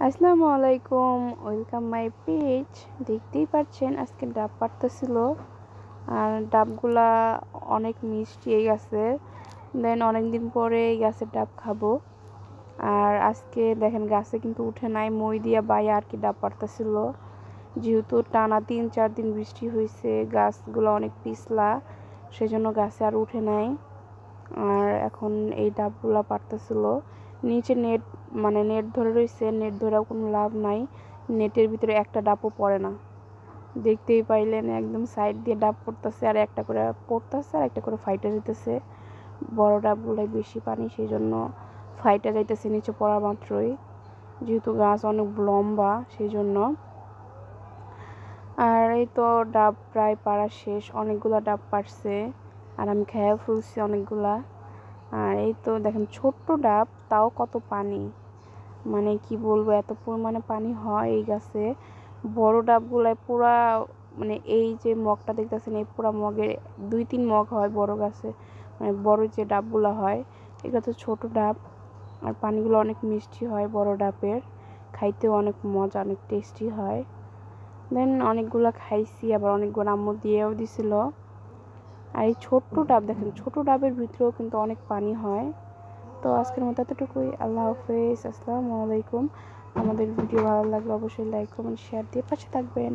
আসসালামু আলাইকুম, welcome my page. দেখতেই পাচ্ছেন আজকে ডাব পাড়তেছিল। আর ডাবগুলা অনেক মিষ্টি এই গাছের। অনেক দিন পরে এই গাছের ডাব খাবো। আর আজকে দেখেন গাছে কিন্তু উঠে নাই, মই দিয়া বাইয়া আর কি ডাব পাড়তেছিল। যেহেতু টানা 3-4 দিন বৃষ্টি হয়েছে, গাছগুলো অনেক পিছলা, সেজন্য গাছে আর উঠে নাই। আর এখন এই ডাবগুলা পাড়তেছিল। নিচে নেট ধরে রয়েছে, নেট ধরেও কোনো লাভ নাই, নেটের ভিতরে একটা ডাবও পড়ে না। দেখতেই পাইলেন একদম সাইড দিয়ে ডাব পড়তেছে, আর একটা করে পড়তেছে আর একটা করে ফাইটে যেতেছে। বড় ডাবগুলাই বেশি পানি, সেই জন্য ফাইটে যাইতেছে নিচে পড়া মাত্রই, যেহেতু গাছ অনেক লম্বা সেই জন্য। আর এই তো ডাব প্রায় পাড়া শেষ, অনেকগুলা ডাব পাড়ছে আর আমি খেয়ে ফেলছি অনেকগুলা। আর এই তো দেখেন ছোট্ট ডাব, তাও কত পানি, মানে কি বলবো, এত পরিমাণে পানি হয় এই গাছে। বড় ডাবগুলায় পুরা, মানে এই যে মগটা দেখতেছেন, এই পুরা মগের 2-3 মগ হয় বড় গাছে, মানে বড় যে ডাবগুলো হয়। এগুলো তো ছোট ডাব, আর পানিগুলো অনেক মিষ্টি হয় বড় ডাবের, খাইতেও অনেক মজা, অনেক টেস্টি হয়। অনেকগুলো খাইছি, আবার অনেকগুলো আম্মু দিয়েও দিছিল। আর এই ছোট্ট ডাব দেখেন, ছোট ডাবের ভিতরেও কিন্তু অনেক পানি হয়। তো আজকের মতো এতটুকুই। আল্লাহ হাফেজ, আসসালামু আলাইকুম। আমাদের ভিডিও ভালো লাগলে অবশ্যই লাইক, কমেন্ট, শেয়ার দিয়ে পাশে থাকবেন।